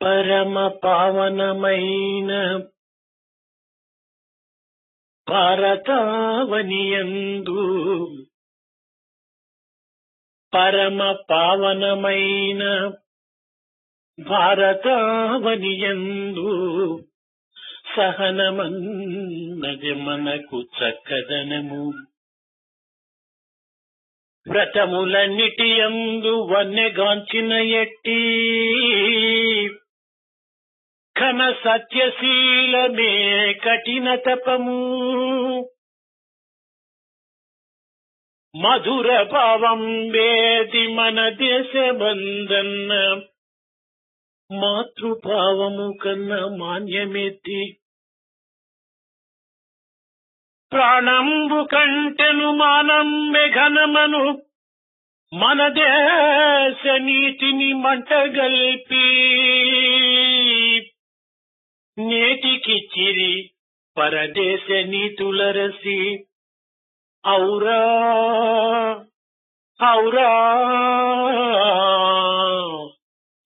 పరమ పావనమైన భారతావనియందు పరమ పావనమైన భారతావనియందు సహనమన్నది మనకు చక్కదనము. వ్రతములన్నిటియందు వన్నెగాంచిన ఎట్టి ఘన సత్యశీలమే కఠిన తపము. మధుర భావం వేది మన దేశ బంధన్న మాతృభావము కన్నా మాన్యమెత్తి ప్రాణంబు కంటెను మానమ్మె ఘనమను మన దేశ నీతిని మంటగల్పి నేటికిచ్చిరి పరదేశ నీతులరసి. ఔరా ఔరా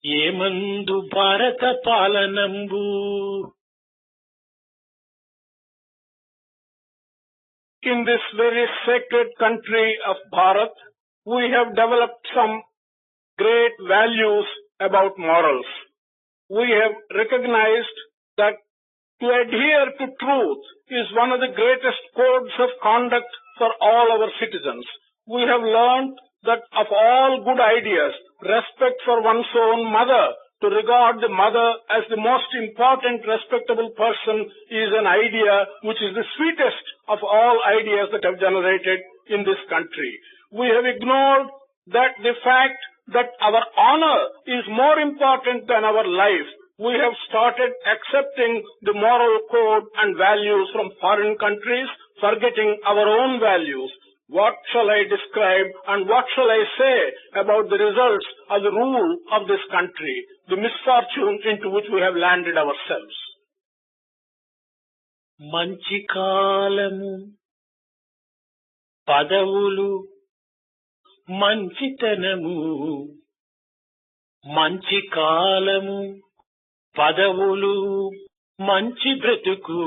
ఏమందు భారత పాలనంబు. In this very sacred country of Bharat, we have developed some great values about morals. We have recognized that to adhere to truth is one of the greatest codes of conduct for all our citizens. We have learned that of all good ideas, respect for one's own mother, to regard the mother as the most important respectable person, is an idea which is the sweetest of all ideas that have generated in this country. We have ignored that the fact that our honor is more important than our life. We have started accepting the moral code and values from foreign countries, forgetting our own values. What shall I describe and what shall I say about the results of the rule of this country, the misfortune into which we have landed ourselves? మంచి కాలము, పదవులు, మంచితనము. మంచి కాలము, పదవులు, మంచి బ్రతుకు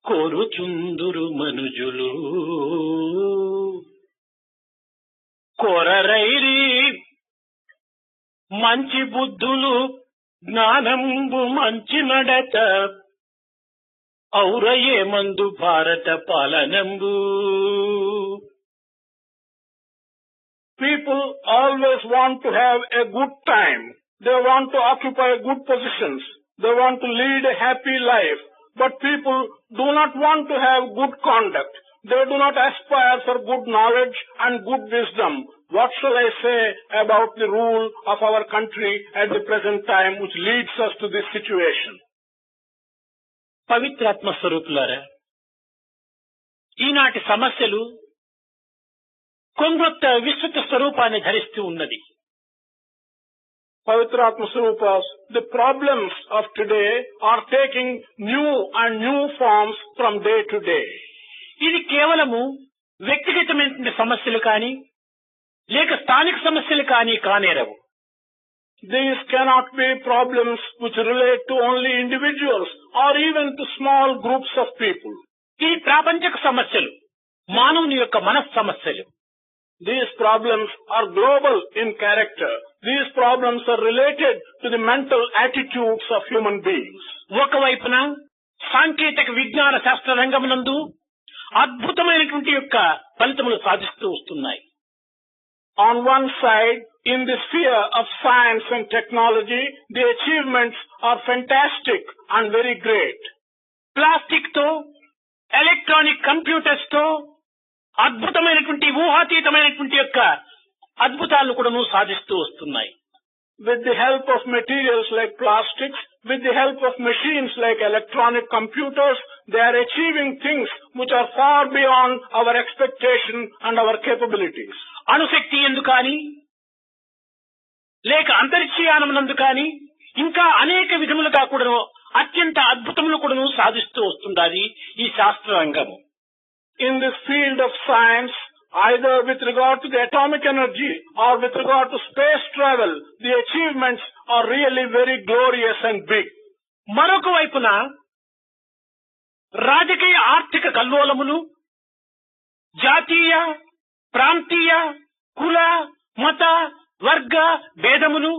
కోరుచుందురు మనుజులు. కోరరైరి మంచి బుద్ధులు, జ్ఞానంబు మంచి నడత. ఔరయే మందు భారత పాలనంబు. People always want to have a good time. They want to occupy good positions. They want to lead a happy life. But people do not want to have good conduct. They do not aspire for good knowledge and good wisdom. What shall I say about the rule of our country at the present time which leads us to this situation? పవిత్రాత్మ స్వరూపులారా, ఈనాటి సమస్యలు కొంగొత్త విస్తృత స్వరూపాన్ని ధరిస్తూ ఉన్నది. Pavitratma Swarupas, the problems of today are taking new and new forms from day to day. ఇది కేవలము వ్యక్తిగతమైన సమస్యలు కానీ లేక స్థానిక సమస్యలు కానీ కానేరవు. These cannot be problems which relate to only individuals or even to small groups of people. ఈ ప్రాపంచిక సమస్యలు మానవుని యొక్క మనస్ సమస్యలు. These problems are global in character. These problems are related to the mental attitudes of human beings. ఒకవైపున సాంకేతిక విజ్ఞాన శాస్త్ర రంగమునందు అద్భుతమైనటువంటి యొక్క ఫలితములు సాధిస్తూ వస్తున్నాయి. On one side, in the sphere of science and technology, the achievements are fantastic and very great. Plastic తో, ఎలక్ట్రానిక్ కంప్యూటర్స్ తో అద్భుతమైనటువంటి ఊహాతీతమైనటువంటి యొక్క అద్భుతాలను కూడా సాధిస్తూ వస్తున్నాయి. With the help of materials like plastics, with the help of machines like electronic computers, they are achieving things which are far beyond our expectation and our capabilities. అణుశక్తి యందు కానీ లేక అంతరిక్షయానమునందు కానీ ఇంకా అనేక విధములుగా కూడా అత్యంత అద్భుతములు కూడా సాధిస్తూ వస్తుండాలి ఈ శాస్త్ర రంగము. In this field of science, either with regard to the atomic energy or with regard to space travel, the achievements are really very glorious and big. మరొక వైపున రాజకీయ ఆర్థిక కల్లోలములు, జాతీయ, ప్రాంతీయ, కుల, మత, వర్గ భేదములు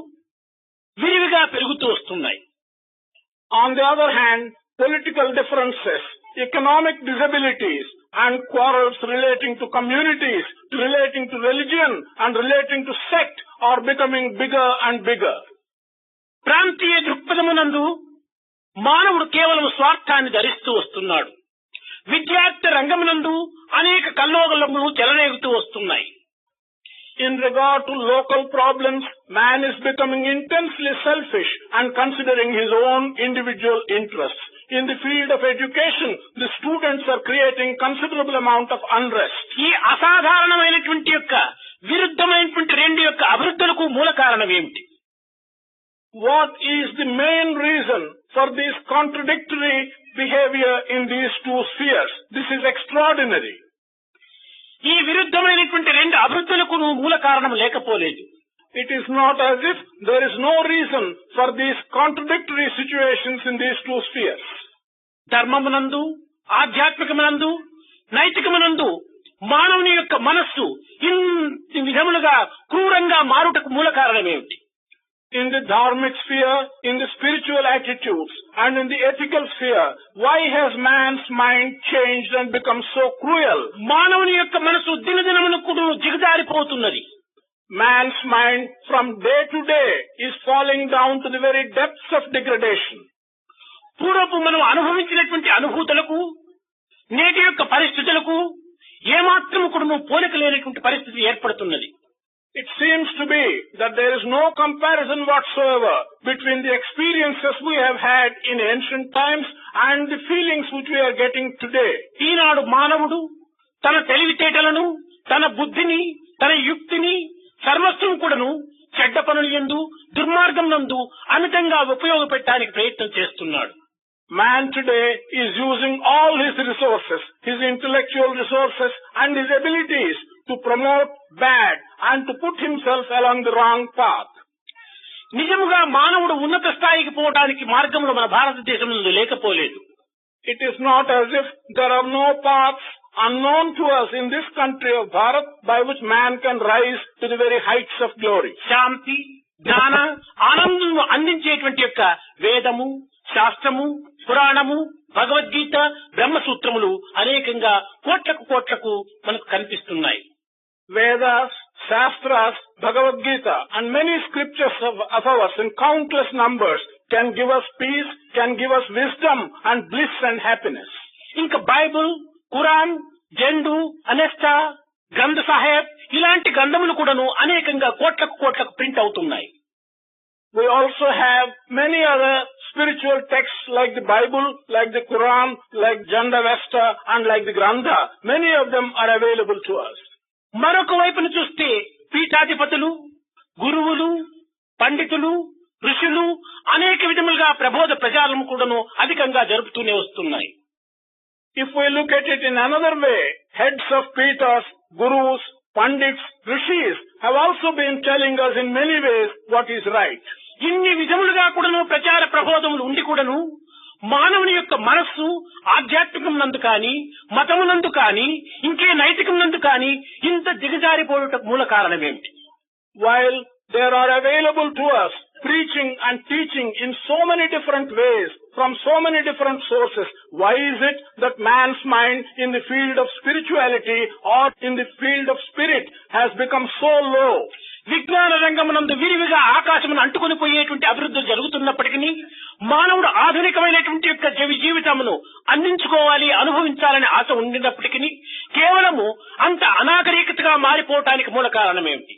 విరివిగా పెరుగుతూ వస్తున్నాయి. On the other hand, political differences, economic disabilities, and quarrels relating to communities, relating to religion, and relating to sect are becoming bigger and bigger. ప్రాంతీయ దృక్పథమునందు మానవుడు కేవలం స్వార్థాన్ని ధరిస్తూ వస్తున్నాడు. విద్యార్థి రంగమునందు అనేక కల్లోగలములు చెలరేగుతూ వస్తున్నాయి. In regard to local problems, man is becoming intensely selfish and considering his own individual interests. In the field of education, the students are creating considerable amount of unrest. ఈ అసాధారణమైనటువంటి యొక్క విరుద్ధమైనటువంటి రెండు యొక్క అభివృద్ధులకు మూల కారణం ఏమిటి? What is the main reason for this contradictory behavior in these two spheres? This is extraordinary. ఈ విరుద్ధమైనటువంటి రెండు అభివృద్ధులకు మూల కారణం లేకపోలేదు. It is not as if there is no reason for these contradictory situations in these two spheres. ధర్మమునందు, ఆధ్యాత్మికమునందు, నైతికమునందు మానవుని యొక్క మనస్సు ఇన్ని విధములుగా క్రూరంగా మారుటకు మూల కారణం ఏమిటి? In the dharmic sphere, in the spiritual attitudes, and in the ethical sphere, why has man's mind changed and become so cruel? మానవుని యొక్క మనసు దినదినమునకు జిగజారిపోతున్నది. Man's mind from day to day is falling down to the very depths of degradation. పూర్వపు మనం అనుభవించినటువంటి అనుభూతులకు నేటి యొక్క పరిస్థితులకు ఏమాత్రము కూడా పోలిక లేనటువంటి పరిస్థితి ఏర్పడుతున్నది. It seems to be that there is no comparison whatsoever between the experiences we have had in ancient times and the feelings which we are getting today. ఈనాడు మానవుడు తన తెలివితేటలను, తన బుద్ధిని, తన యుక్తిని సర్వస్వం కూడాను చెడ్డ పనుల యందు, దుర్మార్గం నందు అమితంగా ఉపయోగపెట్టడానికి ప్రయత్నం చేస్తున్నాడు. Man today is using all his resources, his intellectual resources and his abilities to promote bad and to put himself along the wrong path. నిజముగా మానవుడు ఉన్నత స్థాయికి పోవడానికి మార్గములు మన భారతదేశంలో లేకపోలేదు. It is not as if there are no paths unknown to us in this country of Bharat by which man can rise to the very heights of glory. శాంతి, జ్ఞాన, ఆనందము అందించేటువంటి యొక్క వేదము, శాస్త్రము, పురాణము, భగవద్గీత, బ్రహ్మసూత్రములు అనేకంగా కోట్లకు మనకు కనిపిస్తున్నాయి. Vedas, Shastras, Bhagavad Gita and many scriptures of ours in countless numbers can give us peace, can give us wisdom and bliss and happiness. ఇంకా బైబుల్, ఖురాన్, జండు, అనెస్టా, గ్రంథ సాహెబ్ ఇలాంటి గ్రంథములు కూడాను అనేకంగా కోట్లకు ప్రింట్ అవుతున్నాయి. We also have many other spiritual texts like the Bible, like the Quran, like Jandavesta and like the Grantha. Many of them are available to us. మరొక వైపును చూస్తే పీఠాధిపతులు, గురువులు, పండితులు, ఋషులు అనేక విధములుగా ప్రబోధ ప్రచారం కూడాను అధికంగా జరుపుతూనే వస్తున్నాయి. If we look at it in another way, heads of Peethas, gurus, pandits, rishis have also been telling us in many ways what is right. ఇన్ని విధములుగా కూడాను ప్రచార ప్రబోధములు ఉండి కూడాను మానవుని యొక్క మనస్సు ఆధ్యాత్మికం నందు కానీ, మతమునందు కానీ, ఇంకే నైతికం నందు కానీ ఇంత దిగజారిపోవటకు మూల కారణం ఏమిటి? While there are available to us preaching and teaching in so many different ways from so many different sources, why is it that man's mind in the field of spirituality or in the field of spirit has become so low? విజ్ఞాన రంగమునందు విరివిగా ఆకాశమును అంటుకొని పోయేటువంటి అభివృద్ధులు జరుగుతున్నప్పటికీ మానవుడు ఆధునికమైనటువంటి యొక్క జీవితమును అందించుకోవాలి, అనుభవించాలని ఆశ ఉండినప్పటికీ కేవలము అంత అనాగరికతగా మారిపోవటానికి మూల కారణం ఏమిటి?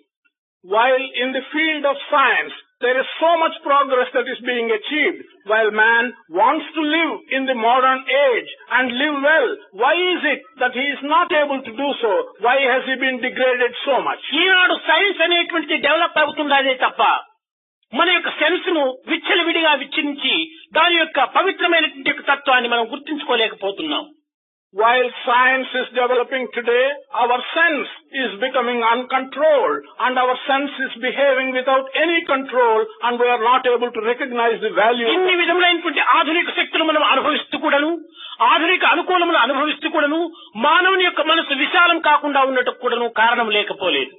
While in the field of science there is so much progress that is being achieved, while man wants to live in the modern age and live well, why is it that he is not able to do so? Why has he been degraded so much? Eenadu science అనేటువంటిది develop అవుతున్నదే తప్ప మన యొక్క sense ను విచ్చలవిడిగా విచ్ఛిన్నించి దాని యొక్క పవిత్రమైనటువంటి తత్వాన్ని మనం గుర్తించుకోలేకపోతున్నాం. While science is developing today, our sense is becoming uncontrolled and our sense is behaving without any control and we are not able to recognize the value. ఇన్ని విధములైనటువంటి ఆధునిక శక్తులు మనం అనుభవిస్తూ కూడాను, ఆధునిక అనుకూలములు అనుభవిస్తూ కూడాను మానవుని యొక్క మనసు విశాలం కాకుండా ఉన్నట్టు కూడాను కారణం లేకపోలేదు.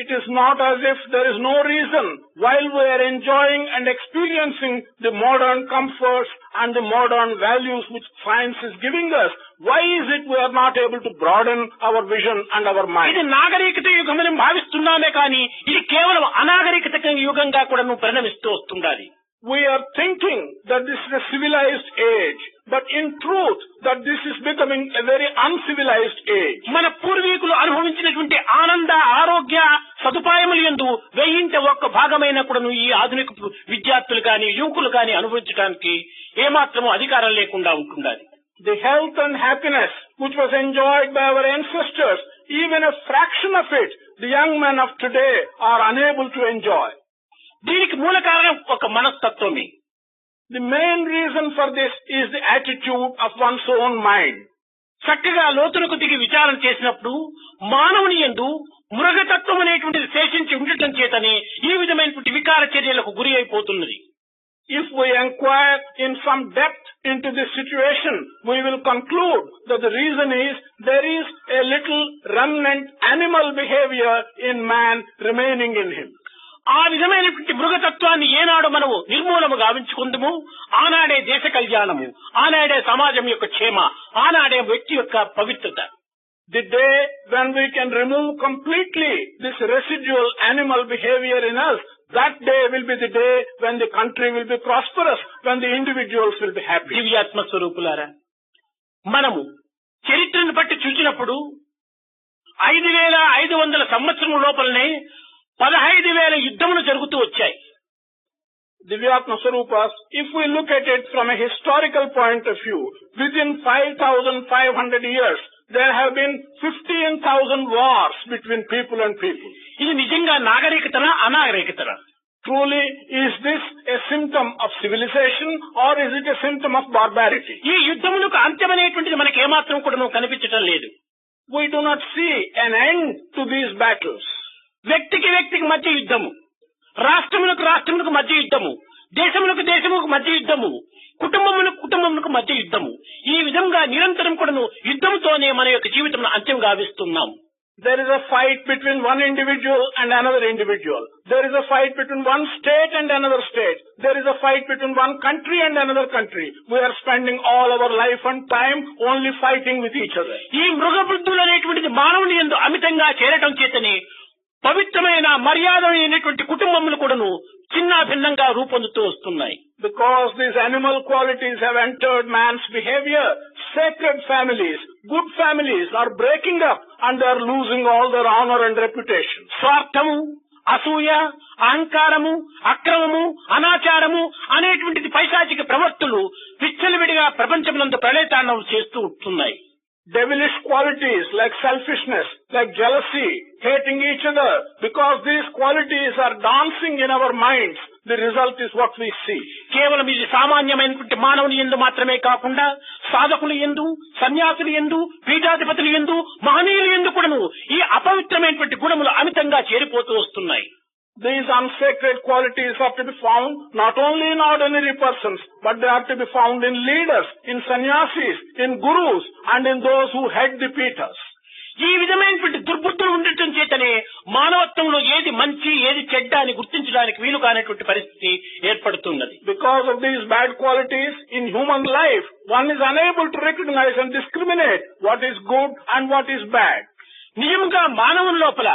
It is not as if there is no reason while we are enjoying and experiencing the modern comforts and the modern values which science is giving us. Why is it we are not able to broaden our vision and our mind? ఇది నాగరికత యుగమని భావిస్తున్నామే కానీ ఇది కేవలం అనాగరికత యుగంగా కూడాను పరిణమిస్తూ వస్తుండాలి. We are thinking that this is a civilized age, but in truth that this is becoming a very uncivilized age. మన పూర్వీకులు అనుభవించినటువంటి ఆనంద ఆరోగ్య సదుపాయములు యందు 1/1000 భాగమైన కూడాను ఈ ఆధునిక విద్యార్థులు కానీ యువకులు కానీ అనుభవించడానికి ఏమాత్రము అధికారం లేకుండా ఉంటుండాలి. The health and happiness which was enjoyed by our ancestors, even a fraction of it, the young men of today are unable to enjoy. దీనికి మూల కారణం ఒక మనస్తత్వమే. The main reason for this is the attitude of one's own mind. చక్కగా లోతులకు దిగి విచారణ చేసినప్పుడు మానవుని యందు మృగతత్వం అనేటువంటిది శేషించి ఉండటం చేతనే ఈ విధమైనటువంటి వికార చర్యలకు గురి అయిపోతున్నది. If we inquire in some depth into this situation, we will conclude that the reason is there is a little remnant animal behavior in man remaining in him. ఆ విధమైనటువంటి మృగతత్వాన్ని ఏనాడు మనము నిర్మూలము గావించుకుందుము ఆనాడే దేశ కళ్యాణము, ఆనాడే సమాజం యొక్క క్షేమ, ఆనాడే వ్యక్తి యొక్క పవిత్రత. The day when we can remove completely this residual animal behavior in us, that day will be the day when the country will be prosperous, when the individuals will be happy. దివ్యాత్మ స్వరూపులారా, మనము చరిత్రను బట్టి చూసినప్పుడు 5500 సంవత్సరం లోపలనే 15,000 యుద్ధములు జరుగుతూ వచ్చాయి. Divyatma Swarupas, if we look at it from a historical point of view, within 5,500 years, there have been 15,000 wars between people and people. ఇది నిజంగా నాగరికతనా అనాగరికతనా? Truly, is this a symptom of civilization or is it a symptom of barbarity? ఈ యుద్ధములకు అంత్యమనేటువంటిది మనకి ఏమాత్రం కూడా కనిపించటం లేదు. We do not see an end to these battles. వ్యక్తికి వ్యక్తికి మధ్య యుద్ధము, రాష్ట్రములకు మధ్య యుద్ధము, దేశములకు మధ్య యుద్ధము, కుటుంబములకు మధ్య యుద్ధము. ఈ విధంగా నిరంతరం కూడాను యుద్ధంతోనే మన యొక్క జీవితం అంత్యం గావిస్తున్నాం. There is a fight between one individual and another individual. There is a fight between one state and another state. There is a fight between one country and another country. We are spending all our life and time only fighting with each other. ఈ మృగ బుద్ధులు అనేటువంటిది మానవుని యందు అమితంగా చేరటం చేతనే పవిత్రమైన మర్యాదమైనటువంటి కుటుంబములు కూడాను చిన్న భిన్నంగా రూపొందుతూ వస్తున్నాయి. Because these animal qualities have entered man's behavior, sacred families, good families are breaking up and they are losing all their honor and reputation. స్వార్థము, అసూయ, అహంకారము, అక్రమము, అనాచారము అనేటువంటిది పైశాచిక ప్రవృత్తులు విచ్చలవిడిగా ప్రపంచమునందు ప్రళయతాండవం చేస్తూ ఉంటున్నాయి. Devilish qualities like selfishness, like jealousy, hating each other, because these qualities are dancing in our minds, the result is what we see. కేవలం ఇది సామాన్యమైనటువంటి మానవుని యందు మాత్రమే కాకుండా సాధకుల యందు, సన్యాసుల యందు, పీఠాధిపతుల యందు, మహనీయుల యందు కూడాను ఈ అపవిత్రమైనటువంటి గుణములు అమితంగా చేరిపోతూ వస్తున్నాయి. These unsacred qualities are to be found not only in ordinary persons, but they are to be found in leaders, in sannyasis, in gurus, and in those who head the pithas. ఈ విధమైనటువంటి దుర్బుద్ధులు ఉండటం చేతనే మానవత్వంలో ఏది మంచి ఏది చెడ్డ అని గుర్తించడానికి వీలు కానటువంటి పరిస్థితి ఏర్పడుతున్నది. Because of these bad qualities in human life, one is unable to recognize and discriminate what is good and what is bad. నిజంగా మానవుని లోపల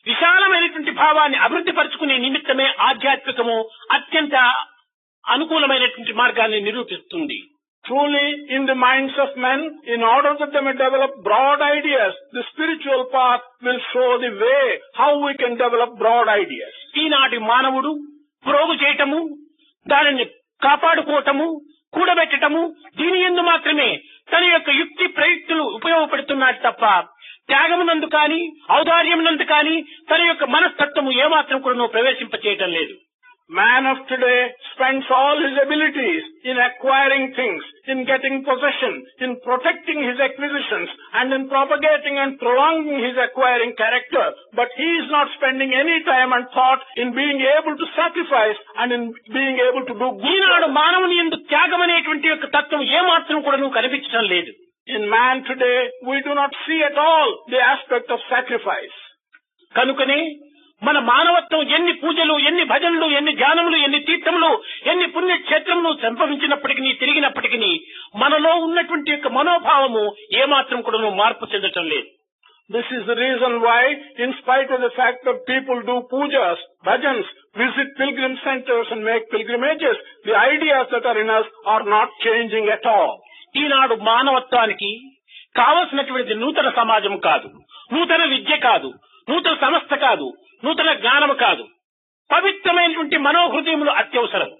విశాలమైనటువంటి భావాన్ని అభివృద్ధి పరుచుకునే నిమిత్తమే ఆధ్యాత్మికము అత్యంత అనుకూలమైనటువంటి మార్గాన్ని నిరూపిస్తుంది. Truly, in the minds of men, in order that they may develop broad ideas, the spiritual path will show the way how we can develop broad ideas. ఈనాటి మానవుడు ప్రోగు చేయటము, దానిని కాపాడుకోవటము, కూడబెట్టటము, దీని యందు మాత్రమే తన యొక్క యుక్తి ప్రయుక్తులు ఉపయోగపడుతున్నాడు తప్ప త్యాగమునందు కానీ ఔదార్యమునందు కానీ తన యొక్క మనస్తత్వము ఏమాత్రం కూడా ప్రవేశింపచేయటం లేదు. Man of today spends all his abilities in acquiring things, in getting possession, in protecting his acquisitions, and in propagating and prolonging his acquiring character. But he is not spending any time and thought in being able to sacrifice and in being able to do good. ఈనాడు మానవుని యందు త్యాగం అనేటువంటి యొక్క తత్వం ఏమాత్రం కూడా నువ్వు కనిపించడం లేదు. In man today, we do not see at all the aspect of sacrifice. కనుకనే మన మానవత్వం ఎన్ని పూజలు, ఎన్ని భజనలు, ఎన్ని ధ్యానములు, ఎన్ని తీర్థములు, ఎన్ని పుణ్యక్షేత్రములు సంభవించినప్పటికీ తిరిగినప్పటికీ మనలో ఉన్నటువంటి యొక్క మనోభావము ఏమాత్రం కూడా మార్పు చెందటం లేదు. This is the reason why, in spite of the fact that people do pujas, bhajans, visit pilgrim centers and make pilgrimages, the ideas that are in us are not changing at all. ఈనాడు మానవత్వానికి కావలసినటువంటి నూతన సమాజం కాదు, నూతన విద్య కాదు, నూతన సంస్థ కాదు, నూతన జ్ఞానము కాదు, పవిత్రమైనటువంటి మనోహృదయములు అత్యవసరం.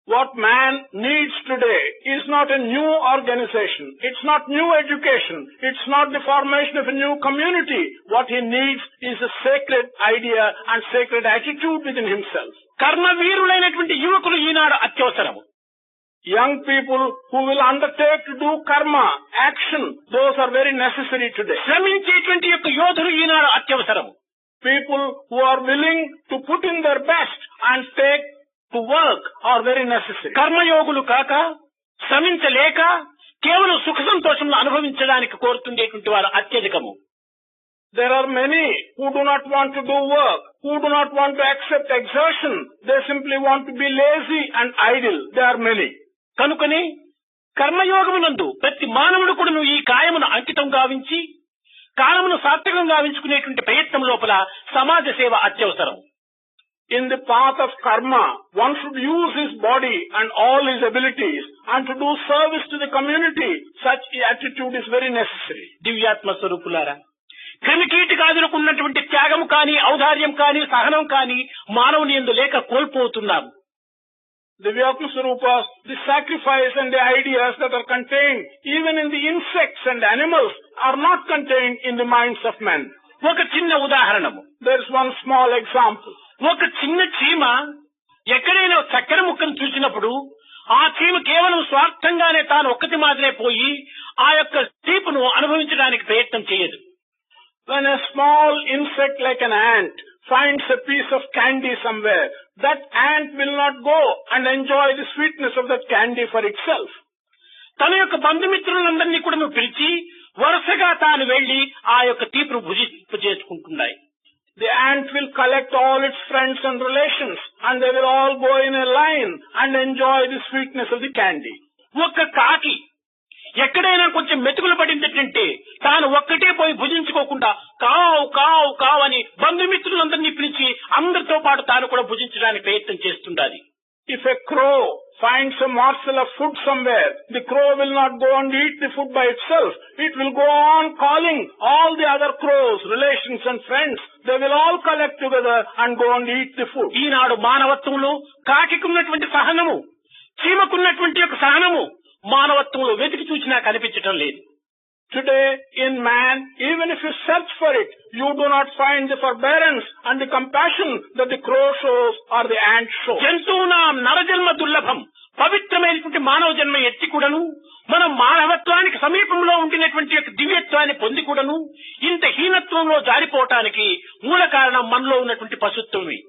What man needs today is not a new organization. It's not new education. It's not the formation of a new community. What he needs is a sacred idea and sacred attitude within himself. కర్మవీరులైనటువంటి యువకులు ఈనాడు అత్యవసరము. Young people who will undertake to do karma, action, those are very necessary today. శ్రమించేటువంటి యొక్క యోధులు ఈనాడు అత్యవసరము. People who are willing to put in their best and take to work are very necessary. కర్మయోగులు కాక, శ్రమించలేక కేవలం సుఖ సంతోషమును అనుభవించడానికి కోరుతుండేటువంటి వారు అత్యధికము. There are many who do not want to do work, who do not want to accept exertion. They simply want to be lazy and idle. There are many. కనుకనే కర్మయోగమునందు ప్రతి మానవుడు కూడా ఈ కాయమును అంకితం గావించి కాలమును సార్థకం గావించుకునేటువంటి ప్రయత్నం లోపల సమాజ సేవ అత్యవసరం. In the path of karma, one should use his body and all his abilities and to do service to the community. Such attitude is very necessary. దివ్యాత్మ స్వరూపులారా, క్రిమికీటకాదులకు ఉన్నటువంటి త్యాగం కానీ, ఔదార్యం కానీ, సహనం కానీ మానవుని యందు లేక కోల్పోతున్నాము. Divyatma Swarupas, the sacrifice and the ideas that are contained even in the insects and animals are not contained in the minds of men. ఒక చిన్న ఉదాహరణము. There is one small example. ఒక చిన్న చీమ ఎక్కడైనా చక్కెర ముక్కను చూసినప్పుడు ఆ చీమ కేవలం స్వార్థంగానే తాను ఒక్కటి మాత్రమే పోయి ఆ యొక్క తీపును అనుభవించడానికి ప్రయత్నం చేయదు. When a small insect like an ant finds a piece of candy somewhere, that ant will not go and enjoy the sweetness of that candy for itself. తన యొక్క బంధుమిత్రులందరినీ కూడా పిలిచి వరుసగా తాను వెళ్లి ఆ యొక్క తీపును భుజించుకుంటున్నాయి. The ant will collect all its friends and relations and they will all go in a line and enjoy the sweetness of the candy. ఒక్క కాకి ఎక్కడైనా కొంచెం మెతుకులు పడిందంటే తాను ఒక్కటే పోయి భుజించుకోకుండా కావు కావు కావు అని బంధుమిత్రులందరినీ పిలిచి అందరితో పాటు తాను కూడా భుజించడానికి ప్రయత్నం చేస్తుండాలి. If a crow finds a morsel of food somewhere, the crow will not go and eat the food by itself. It will go on calling all the other crows, relations and friends. They will all collect together and go and eat the food. ఈనాడు మానవత్వంలో కాకికున్నటువంటి సహనము, చీమకున్నటువంటి యొక్క సహనము మానవత్వంలో వెతికి చూసినా కనిపించటం లేదు. Today in man, even if you search for it, you do not find the forbearance and the compassion that the crow shows or the ant shows. జంతువునాం నరజన్మ దుర్లభం. పవిత్రమైనటువంటి మానవ జన్మ ఎత్తి కూడాను మనం మానవత్వానికి సమీపంలో ఉండినటువంటి యొక్క దివ్యత్వాన్ని పొంది కూడాను ఇంత హీనత్వంలో జారిపోవటానికి మూల కారణం మనలో ఉన్నటువంటి పశుత్వమే.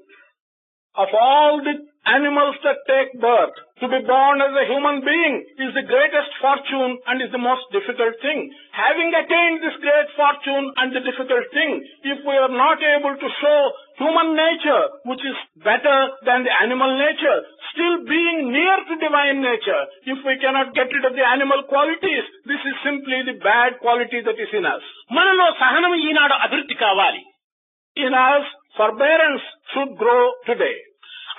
Of all the animals that take birth, to be born as a human being is the greatest fortune and is the most difficult thing. Having attained this great fortune and the difficult thing, if we are not able to show human nature, which is better than the animal nature, still being near to divine nature, if we cannot get rid of the animal qualities, this is simply the bad quality that is in us. మనలో సహనం ఈనాడు అభివృద్ధి కావాలి. In us, forbearance should grow today.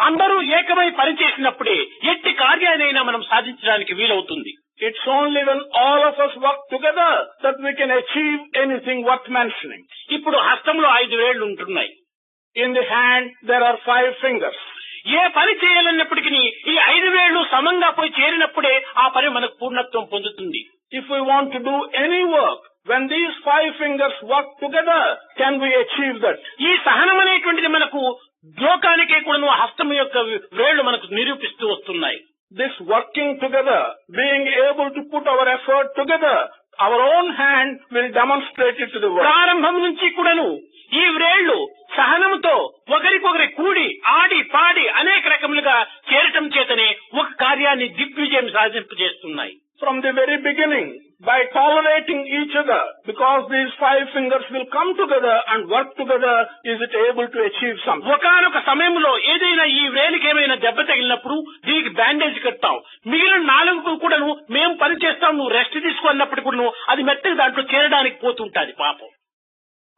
అందరూ ఏకమై పనిచేసినప్పుడే ఎట్టి కార్యాలైనా మనం సాధించడానికి వీలవుతుంది. It's only when all of us work together that we can achieve anything worth mentioning. ఇప్పుడు హస్తంలో 5 వేళ్లు ఉంటున్నాయి. In the hand there are 5 fingers. ఏ పని చేయాలన్నప్పటికీ ఈ 5 వేళ్లు సమంగా పోయి చేరినప్పుడే ఆ పని మనకు పూర్ణత్వం పొందుతుంది. If we want to do any work, when these 5 fingers work together, can we achieve that? ఈ సహనం అనేటువంటిది మనకు లోకానికే కూడాను హస్తం యొక్క వ్రేళ్లు మనకు నిరూపిస్తూ వస్తున్నాయి. This working together, being able to put our effort together, our own hand will demonstrate it to the world. ప్రారంభం నుంచి కూడాను ఈ వ్రేళ్లు సహనంతో ఒకరికొకరి కూడి ఆడి పాడి అనేక రకములుగా చేరటం చేతనే ఒక కార్యాన్ని దిగ్విజయం సాధింపజేస్తున్నాయి. From the very beginning, by tolerating each other, because these five fingers will come together and work together, is it able to achieve something. ఒకనొక సమయంలో ఏదైనా ఈ వ్రేలికి ఏమైనా దెబ్బ తగిలినప్పుడు దీనికి బ్యాండేజ్ కడతాం, మిగిలిన నాలుగు కూడాను మేము పని చేస్తాం, నువ్వు రెస్ట్ తీసుకున్నప్పుడు కూడాను అది మెత్తగా దాంట్లో చేరడానికి పోతుంటాది పాపం.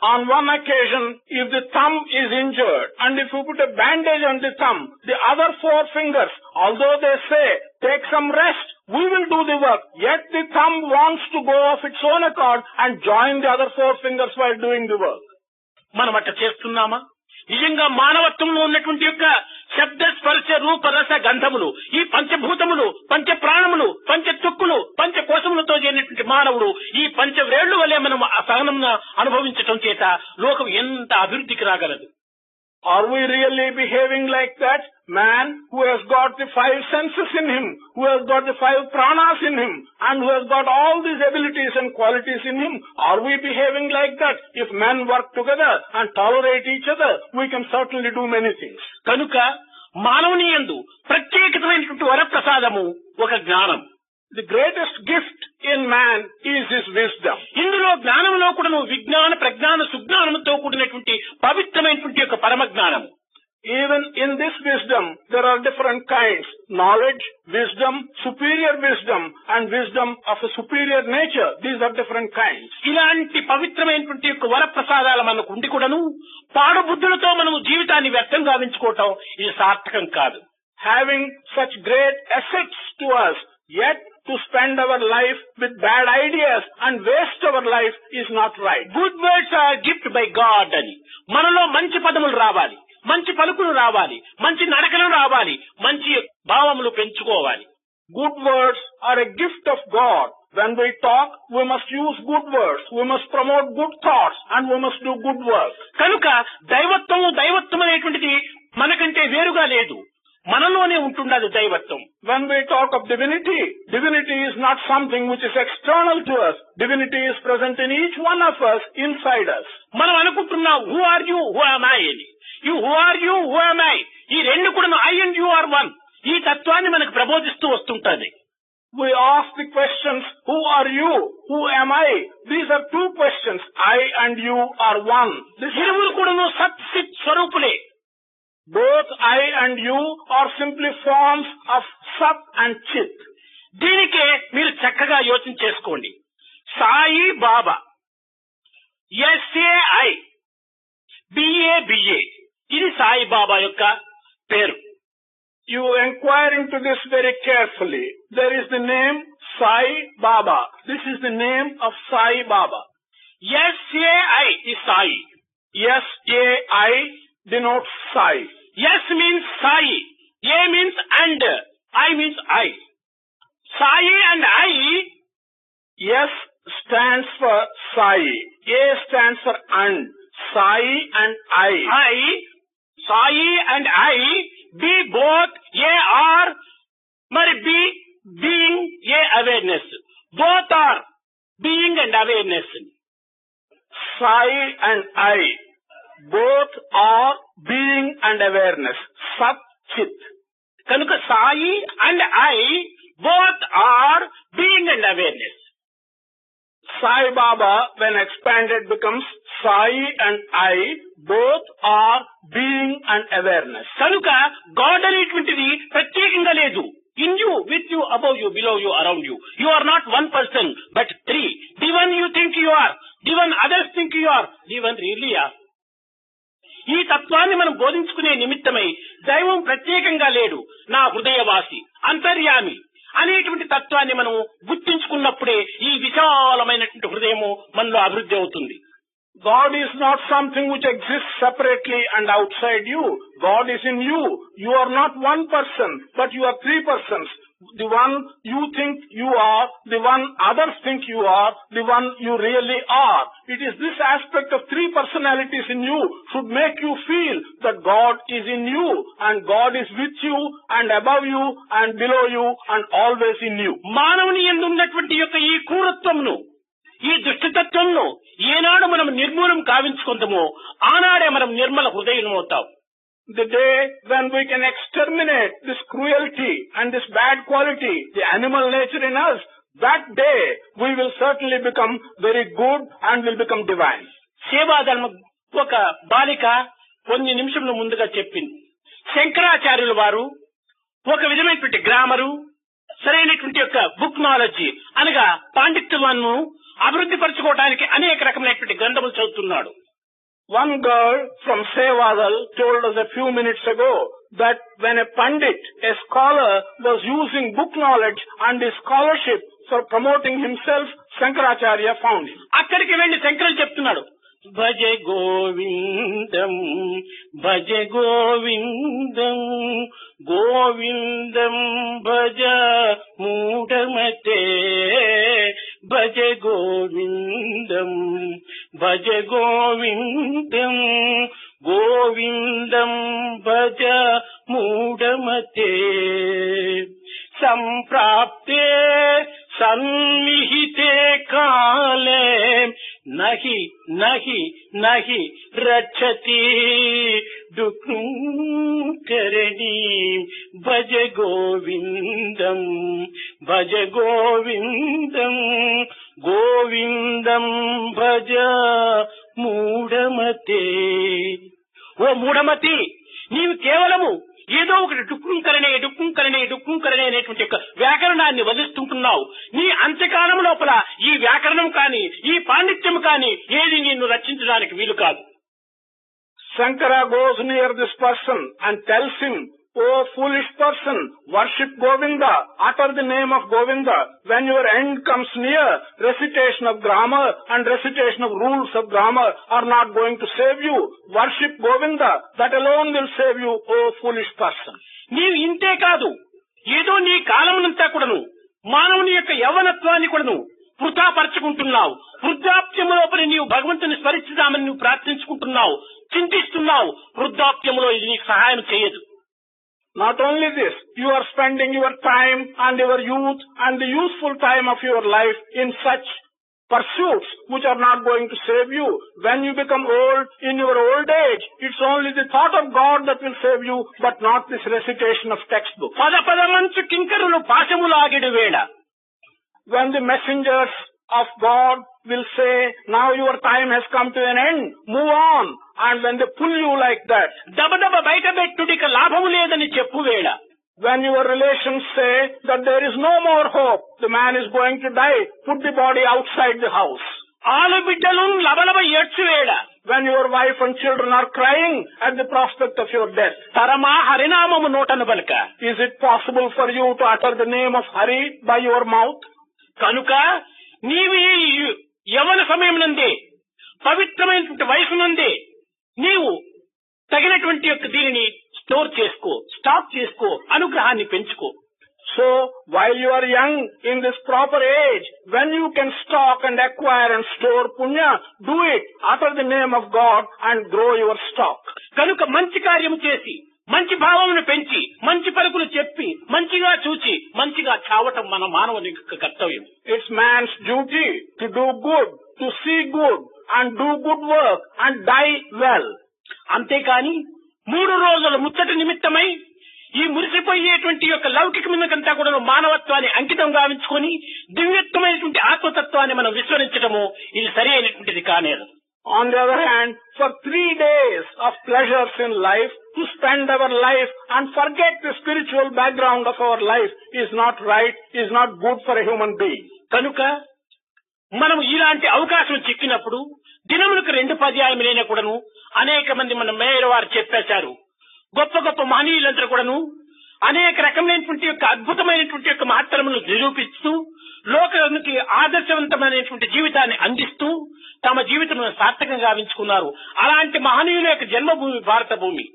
On one occasion, if the thumb is injured and if you put a bandage on the thumb, the other four fingers, although they say, take some rest, we will do the work, yet the thumb wants to go of its own accord and join the other four fingers while doing the work. మనం అట్లా చేస్తున్నామా? నిజంగా మానవత్వంలో ఉన్నటువంటి యొక్క శబ్ద స్పర్శ రూప రస గంధములు, ఈ పంచభూతములు, పంచ ప్రాణములు, పంచ తుక్కులు, పంచ కోశములతో చేరినటువంటి మానవుడు ఈ పంచ వ్రేళ్లు వలె మనం సహనం అనుభవించటం చేత లోకం ఎంత అభివృద్ధికి రాగలదు. Are we really behaving like that? Man who has got the five senses in him, who has got the five pranas in him, and who has got all these abilities and qualities in him, are we behaving like that? If men work together and tolerate each other, we can certainly do many things. కనుక మానవుని యందు ప్రత్యేకమైనటువంటి వరప్రసాదము ఒక జ్ఞానం. The greatest gift in man is his wisdom. ఇందులో జ్ఞానంలో కూడా విజ్ఞాన ప్రజ్ఞాన సుజ్ఞానంతో కూడినటువంటి పవిత్రమైనటువంటి యొక్క పరమ జ్ఞానం. Even in this wisdom, there are different kinds. Knowledge, wisdom, superior wisdom, and wisdom of a superior nature. These are different kinds. ఇలాంటి పవిత్రమైనటువంటి యొక్క వరప్రసాదాలు మనకు ఉండి కూడాను పాడు బుద్ధులతో మనము జీవితాన్ని వ్యర్థం గావించుకోవటం ఇది సార్థకం కాదు. Having such great assets to us, yet to spend our life with bad ideas and waste our life is not right. Good words are gift by God అని మనలో మంచి పదములు రావాలి, మంచి పలుకులు రావాలి, మంచి నడకలు రావాలి, మంచి భావములు పెంచుకోవాలి. Good words are a gift of God. When we talk, we must use good words. We must promote good thoughts and we must do good work. కనుక దైవత్వం అనేటువంటిది మనకంటే వేరుగా లేదు, మనలోనే ఉంటుండదు దైవత్వం. When we talk of divinity, divinity is not something which is external to us. Divinity is present in each one of us, inside us. మనం అనుకుంటున్నాం who are you, who am I అని. You who are you, who am I, ఈ రెండు కూడా I and you are one. ఈ తత్వాన్ని మనకు ప్రబోధిస్తూ వస్తుంటది. We ask the questions, who are you, who am I? These are two questions. I and you are one. ఇరువురు కూడా సత్ చిత్ స్వరూపులే. Both I and you are simply forms of Sat and Chit. దీనికే మీరు చక్కగా యోచన చేసుకోండి. సాయి బాబా, SAI, BA, ఇది సాయి బాబా యొక్క పేరు. You inquire into this very carefully. There is the name Sai Baba. This is the name of Sai Baba. SAI is Sai. SAI denotes Sai. S means Sai. A means and. I means I. Sai and I. S stands for Sai. A stands for and. Sai and I. Sai and I be both A are, మరి B being A awareness. Both are being and awareness. Sai and I both are being and awareness. Sat Chit. కనుక Sai and I both are being and awareness. Sai Baba, when expanded, becomes Sai and I both are being and awareness. కనుక God అనేటువంటిది ప్రత్యేకంగా లేదు. In you, with you, above you, below you, around you. You are not one person, but three. The one you think you are, the one others think you are, the one really are. ఈ తత్వాన్ని మనం బోధించుకునే నిమిత్తమై దైవం ప్రత్యేకంగా లేడు, నా హృదయవాసి, అంతర్యామి అనేటువంటి తత్వాన్ని మనం గుర్తించుకున్నప్పుడే ఈ విశాలమైనటువంటి హృదయము మనలో అభివృద్ధి అవుతుంది. God is not something which exists separately and outside you. God is in you. You are not one person, but you are three persons. the one you think you are, the one others think you are, the one you really are. It is this aspect of three personalities in you should make you feel that God is in you and God is with you and above you and below you and always in you. మానవుని యందు ఉన్నటువంటి యొక్క ఈ క్రూరత్వమును, ఈ దుష్టతత్వంను ఏనాడు మనం నిర్మూలం కావించుకుంటామో ఆనాడే మనం Nirmala హృదయమవుతాం. The day when we can exterminate this cruelty and this bad quality, the animal nature in us, that day we will certainly become very good and will become divine. సేవాధర్మ ఒక బాలిక కొన్ని నిమిషముల ముందుగా చెప్పింది. శంకరాచార్యుల వారు ఒక విధమైనటువంటి గ్రామరు, సరైనటువంటి యొక్క బుక్ నాలెడ్జి అనగా పాండిత్యమును అభివృద్ధి పరచుకోవడానికి అనేక రకమైనటువంటి గ్రంథములు చదువుతున్నాడు. One girl from Sevadal told us a few minutes ago that when a pandit, a scholar, was using book knowledge and his scholarship for promoting himself, Shankaracharya found him. అక్కడికి వెళ్లి శంకరుడు చెప్తున్నాడు, భజ గోవిందం భజ గోవిందం గోవిందం భజ మూఢమతే భజ గోవిందం భజ గోవిందం గోవిందం భజ మూఢమతే సంప్రాప్తే సన్నిహితే కాలే నహి నహి నహి రక్షతి దుఃఖకరణి భజ గోవిందం భజ గోవిందం గోవిందం భజ మూఢమతే. ఓ మూఢమతి, నీవు కేవలము ఏదో ఒకటి డుక్కుంకరణే అనేటువంటి యొక్క వ్యాకరణాన్ని వదిలిస్తుంటున్నావు. నీ అంత్యకాలం లోపల ఈ వ్యాకరణం కాని ఈ పాండిత్యం కాని ఏది నిన్ను రక్షించడానికి వీలు కాదు. Shankara goes near this person and tells him, "Oh foolish person, worship Govinda, utter the name of Govinda. When your end comes near, recitation of grammar and recitation of rules of grammar are not going to save you. Worship Govinda, that alone will save you, oh foolish person." నీవు ఇంతే కాదు, ఏదో నీ కాలమునంతా కూడాను మానవుని యొక్క యవ్వనత్వాన్ని కూడాను వృధాపరచుకుంటున్నావు. వృద్ధాప్యము లోపల నీవు భగవంతుని స్మరించుదామని నువ్వు ప్రార్థించుకుంటున్నావు, చింతిస్తున్నావు. వృద్ధాప్యములో ఇది నీకు సహాయం చేయదు. Not only this, you are spending your time and your youth and the useful time of your life in such pursuits which are not going to save you. When you become old, in your old age, it's only the thought of God that will save you, but not this recitation of textbook. పద పదమంచు కింకరులు పాశములాగిడు వేళ. When the messengers of God will say, "Now your time has come to an end, move on," and when they pull you like that, దబదబ బయట పెట్టుడిక లాభము లేదని చెప్పు వేళ. when your relations say that there is no more hope, the man is going to die, put the body outside the house. ఆలు బిడ్డలు లబలబ ఏడ్చు వేళ. When your wife and children are crying at the prospect of your death, తరమా హరినామము నోటను బలక. is it possible for you to utter the name of Hari by your mouth? కనుక నీవు ఈ యవన సమయం నందే, పవిత్రమైనటువంటి వయసు నందే నీవు తగినటువంటి యొక్క దీనిని స్టాక్ చేసుకో, అనుగ్రహాన్ని పెంచుకో. So, while you are young in this proper age, when you can stock and acquire and store punya, do it, utter the name of God and grow your stock. కనుక మంచి కార్యము చేసి, మంచి భావమును పెంచి, మంచి పలుకులు చెప్పి, మంచిగా చూచి, మంచిగా చావటం మన మానవుని యొక్క కర్తవ్యం. It's man's duty to do good, to see good and do good work and die well. అంతేకాని 3 రోజుల ముచ్చట నిమిత్తమై ఈ మురిసిపోయేటువంటి యొక్క లౌకికమంతా కూడా మానవత్వాన్ని అంకితం గావించుకొని దివ్యత్వమైనటువంటి ఆత్మతత్వాన్ని మనం విస్మరించడము ఇది సరి అయినటువంటిది కానేదు. On the other hand, for 3 days of pleasures in life, to spend our life and forget the spiritual background of our life is not right, is not good for a human being. కనుక మనం ఇలాంటి అవకాశం చిక్కినప్పుడు దినములకు 2 పర్యాయములైన కూడాను అనేక మంది మన mayor వారు చెప్పేశారు. గొప్ప గొప్ప మహనీయులందరూ కూడాను అనేక రకమైనటువంటి యొక్క అద్భుతమైనటువంటి యొక్క మహత్తరములను నిరూపిస్తూ లోకానికి ఆదర్శవంతమైనటువంటి జీవితాన్ని అందిస్తూ తమ జీవితమును సార్థకంగా గావించుకున్నారు. అలాంటి మహనీయుల యొక్క జన్మభూమి భారత భూమి,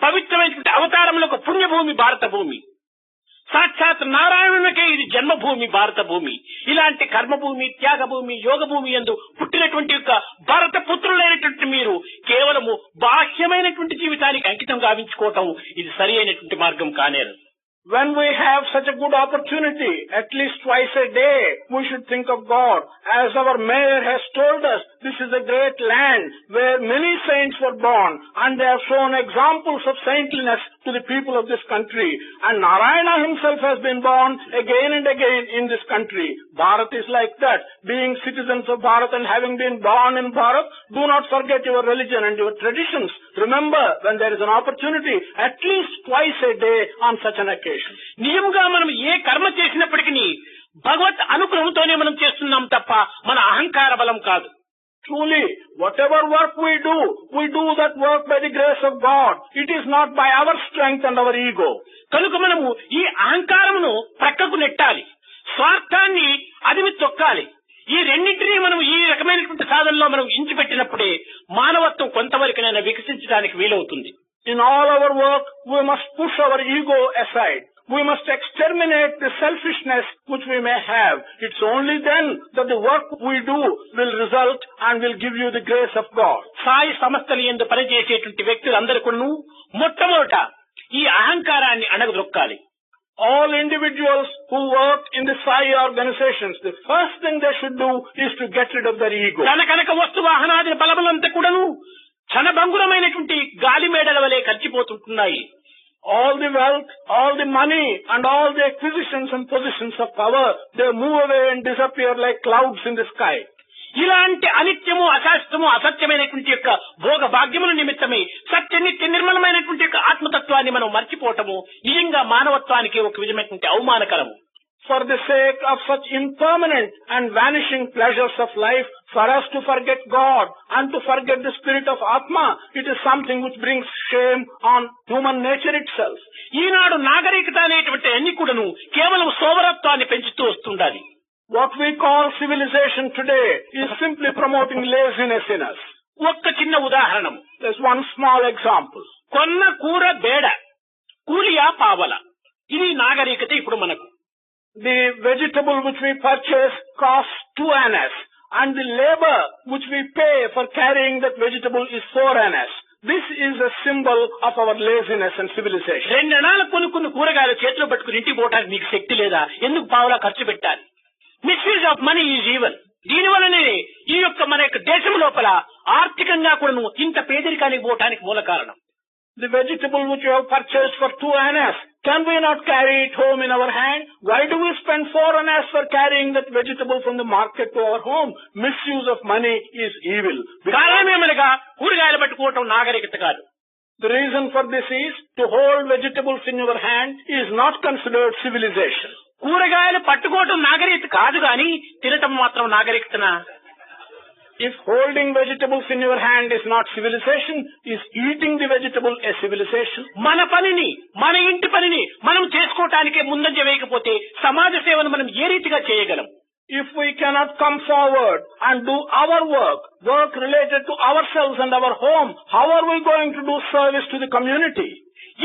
పవిత్రమైనటువంటి అవతారములకు పుణ్యభూమి భారత భూమి. సాక్షాత్ నారాయణునికే ఇది జన్మభూమి భారత భూమి. ఇలాంటి కర్మభూమి, త్యాగభూమి, యోగభూమి యందు పుట్టినటువంటి యొక్క భారత పుత్రులైనటువంటి మీరు కేవలము బాహ్యమైనటువంటి జీవితానికి అంకితం గావించుకోవటం ఇది సరి అయినటువంటి మార్గం కానేరు. When we have such a good opportunity, at least twice a day, we should think of God. As our mayor has told us, this is a great land where many saints were born, and they have shown examples of saintliness to the people of this country. And Narayana himself has been born again and again in this country. Bharat is like that. Being citizens of Bharat and having been born in Bharat, do not forget your religion and your traditions. Remember, when there is an opportunity, at least twice a day on such an occasion. నిజంగా మనం ఏ కర్మ చేసినప్పటికీ భగవత్ అనుగ్రహంతోనే మనం చేస్తున్నాం తప్ప మన అహంకార బలం కాదు. Truly, whatever work we do that work by the grace of God. It is not by our strength and our ego. కనుక మనము ఈ అహంకారమును ప్రక్కకు నెట్టాలి, స్వార్థాన్ని అదిమి తొక్కాలి. ఈ రెండింటినీ మనం ఈ రకమైనటువంటి సాధనలో మనం ఇంచిపెట్టినప్పుడే మానవత్వం కొంతవరకునైనా వికసించడానికి వీలవుతుంది. In all our work, we must push our ego aside. We must exterminate the selfishness which we may have. It's only then that the work we do will result and will give you the grace of God. Sai సంస్థల యందు పనిచేసేటువంటి వ్యక్తులందరికీ మొట్టమొదట ఈ అహంకారాన్ని అణగదొక్కాలి. All individuals who work in the Sai organizations, the first thing they should do is to get rid of their ego. తన కనుక వస్తు వాహనాది బలములంతా కూడాను క్షణభంగురమైనటువంటి గాలి మేడల వలె కలిసిపోతుంటున్నాయి. All the wealth, all the money, and all the acquisitions and positions of power, they move away and disappear like clouds in the sky. ఇలాంటి అనిత్యము, అశాస్త్రము, అసత్యమైనటువంటి యొక్క భోగ భాగ్యముల నిమిత్తమై సత్య నిత్య నిర్మలమైనటువంటి యొక్క ఆత్మతత్వాన్ని మనం మర్చిపోవటము నిజంగా మానవత్వానికి ఒక విధమైనటువంటి అవమానకరము. For the sake of such impermanent and vanishing pleasures of life, for us to forget God and to forget the spirit of Atma, it is something which brings shame on human nature itself. ఈనాడు నాగరికత అనేటువంటి అన్ని కూడాను కేవలం సోమరత్వాన్ని పెంచుతూ వస్తుండాలి. What we call civilization today is simply promoting laziness in us. ఒక్క చిన్న ఉదాహరణం. There's one small example. కొన్న కూర బేడ, కూలియా పావల, ఇది నాగరికత ఇప్పుడు మనకు. The vegetable which we purchase costs 2 annas, and the labor which we pay for carrying that vegetable is 4 annas. This is a symbol of our laziness and civilization. 2 అణాలు కొనుక్కున్న కూరగాయలు చేతిలో పట్టుకుని ఇంటికి పోవడానికి మీకు శక్తి లేదా? ఎందుకు పావలా ఖర్చు పెట్టాలి? Misuse of money is evil. దీనివల్లనే ఈ యొక్క మన యొక్క దేశం లోపల ఆర్థికంగా కూడా ఇంత పేదరికానికి పోవటానికి మూల కారణం. The vegetable which you have purchased for 2 annas, can we not carry it home in our hand? Why do we spend 4 annas for carrying that vegetable from the market to our home? Misuse of money is evil. కారణమేమనగా కూరగాయలు పట్టుకోవటం నాగరికత కాదు. The reason for this is to hold vegetables in your hand is not considered civilization. కూరగాయలు పట్టుకోవటం నాగరికత కాదు గాని తినటం మాత్రం నాగరికతనా? If holding vegetables in your hand is not civilization, is eating the vegetable a civilization? మన పనిని, మన ఇంటి పనిని మనం చేసుకోవటానికే ముందంజ వేయకపోతే సమాజ సేవను మనం ఏ రీతిగా చేయగలం? If we cannot come forward and do our work related to ourselves and our home, how are we going to do service to the community?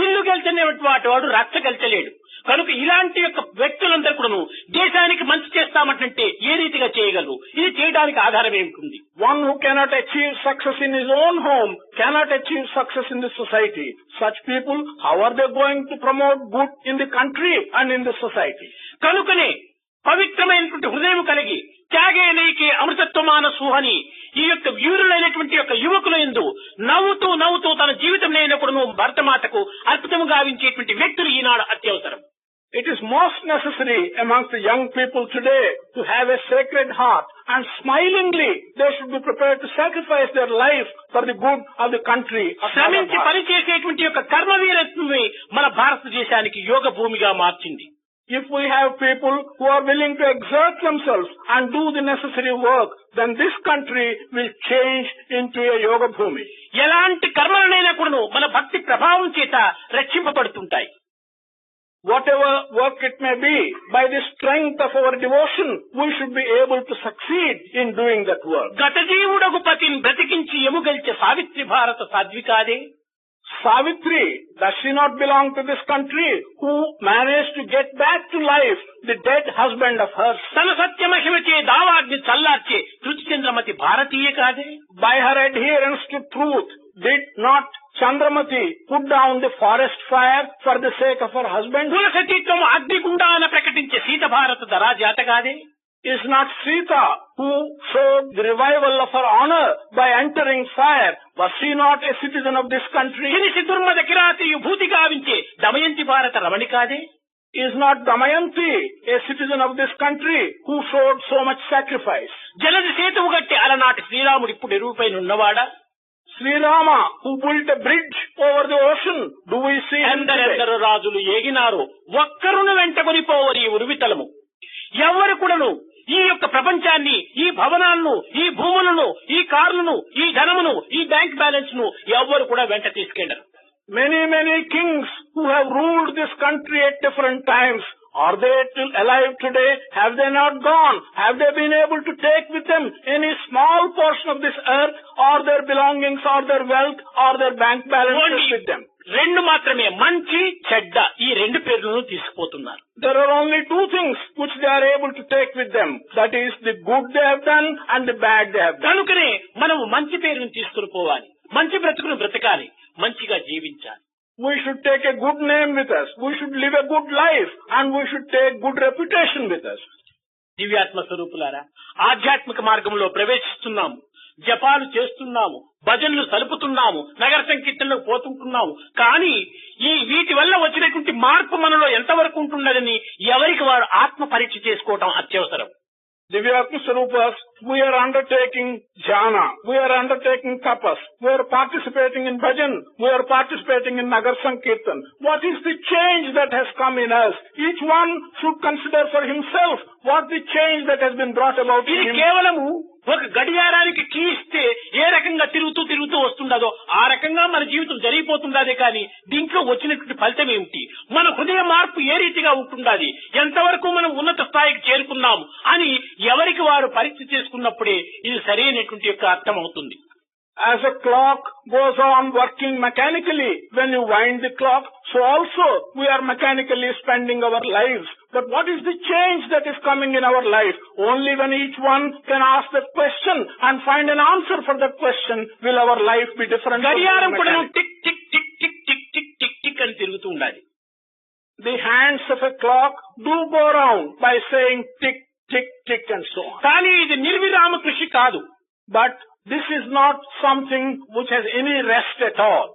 ఇల్లు గెలిచినటువంటి వాడు రచ్చ గెలిచలేడు. కనుక ఇలాంటి యొక్క వ్యక్తులందరూ కూడా దేశానికి మంచి చేస్తామంటే ఏ రీతిగా చేయగలరు? ఇది చేయడానికి ఆధారం ఏమిటి? One who cannot achieve success in his own home cannot achieve success in the society. Such people, how are they going to promote good in the country and in the society? కనుకనే పవిత్రమైనటువంటి హృదయం కలిగి త్యాగేనైకే అమృతత్వమాన సుహని ఈ యొక్క వీరులైనటువంటి యొక్క యువకుల యందు నవ్వుతూ తన జీవితం లేనప్పుడు భరతమాతకు అర్పితము గావించేటువంటి వ్యక్తులు ఈనాడు అత్యవసరం. It is most necessary amongst the young people today to have a sacred heart, and smilingly they should be prepared to sacrifice their life for the good of the country. శ్రమించి పనిచేసేటువంటి యొక్క కర్మవీరత్వమే మన భారతదేశానికి యోగ భూమిగా మార్చింది. If we have people who are willing to exert themselves and do the necessary work, then this country will change into a yoga bhumi. ఎలాంటి కర్మలనైనా కూడా మన భక్తి ప్రభావం చేత రక్షింపబడుతుంటాయి. Whatever work it may be, by the strength of our devotion, we should be able to succeed in doing that work. గత జీవుడగు పతిని బ్రతికించి ఎముగల్చే సావిత్రి భారత సాధ్వికాదే. Savitri, does she not belong to this country, who managed to get back to life the dead husband of hers? తన సత్యమహిమచే దావాగ్ని చల్లార్చే తృతి చంద్రమతి భారతీయ కాదే? By her adherence to truth, did not Chandramati put down the forest fire for the sake of her husband? కుల సతీత్వం అగ్నిగుండాన ప్రకటించే సీత భారత దరాజాత కాదే? Is not Sita, who showed the revival of her honor by entering fire, was she not a citizen of this country? కినిసి దుర్మద కిరాతియు భూతి గావించే Damayanti భారత రమణి కాదే? Is not Damayanti a citizen of this country, who showed so much sacrifice? జలది సేతువు గట్టి అలనాటి శ్రీరాముడు ఇప్పుడు ఎరువుపైన ఉన్నవాడా? Sri Rama, who built a bridge over the ocean, do we see him today? ఎందరెందరు రాజులు ఏగినారు, ఒక్కరును వెంటకొని పోవరి ఈ ఉరువితలము. ఎవరు కూడాను ఈ యొక్క ప్రపంచాన్ని, ఈ భవనాలను, ఈ భూములను, ఈ కార్లను, ఈ ధనమును, ఈ బ్యాంక్ బ్యాలెన్స్ ను ఎవ్వరు కూడా వెంట తీసుకెళ్లరు. Many kings who have ruled this country at different times, are they still alive today? Have they not gone? Have they been able to take with them any small portion of this earth, or their belongings, or their wealth, or their bank balances with them? రెండు మాత్రమే, మంచి చెడ్డ, ఈ రెండు పేర్లను తీసుకుపోతున్నారు. There are only two things which they are able to take with them. That is the good they have done and the bad they have done. కనుకనే మనము మంచి పేరును తీసుకుని పోవాలి, మంచి బ్రతుకును బ్రతకాలి, మంచిగా జీవించాలి. We should take a good name with us. We should live a good life, and we should take good reputation with us. దివ్యాత్మ స్వరూపులారా, ఆధ్యాత్మిక మార్గంలో ప్రవేశిస్తున్నాము, జపాలు చేస్తున్నాము, భజనలు సలుపుతున్నాము, నగర సంకీర్తనలకు పోతుంటున్నాము. కానీ ఈ వీటి వల్ల వచ్చినటువంటి మార్పు మనలో ఎంతవరకు ఉంటున్నదని ఎవరికి వారు ఆత్మ పరీక్ష చేసుకోవటం అత్యవసరం. Divyatma Swarupas, we are undertaking jhana, we are undertaking tapas, we are participating in bhajan, we are participating in Nagar Sankirtan. What is the change that has come in us? Each one should consider for himself what the change that has been brought about in ఇది him. కేవలము ఒక గడియారానికి key ఇస్తే ఏ రకంగా తిరుగుతూ వస్తుండదో ఆ రకంగా మన జీవితం జరిగిపోతుండదే. కానీ దీంట్లో వచ్చినటువంటి ఫలితం ఏమిటి, మన హృదయ మార్పు ఏ రీతిగా ఉంటుండాలి, ఎంతవరకు మనం ఉన్నత స్థాయికి చేరుకున్నాము అని ఎవరికి వారు పరీక్ష చేసుకున్నప్పుడే ఇది సరైనటువంటి యొక్క అర్థం అవుతుంది. As a clock goes on working mechanically when you wind the clock, so also we are mechanically spending our lives. But what is the change that is coming in our life? Only when each one can ask that question and find an answer for that question will our life be different. గడియారం కూడా tick tick tick tick tick tick tick tick అని తిరుగుతూ ఉండాలి. The hands of a clock do go round by saying tick tick tick and so on. కానీ ఇది నిర్విరామ కృషి కాదు. But this is not something which has any rest at all.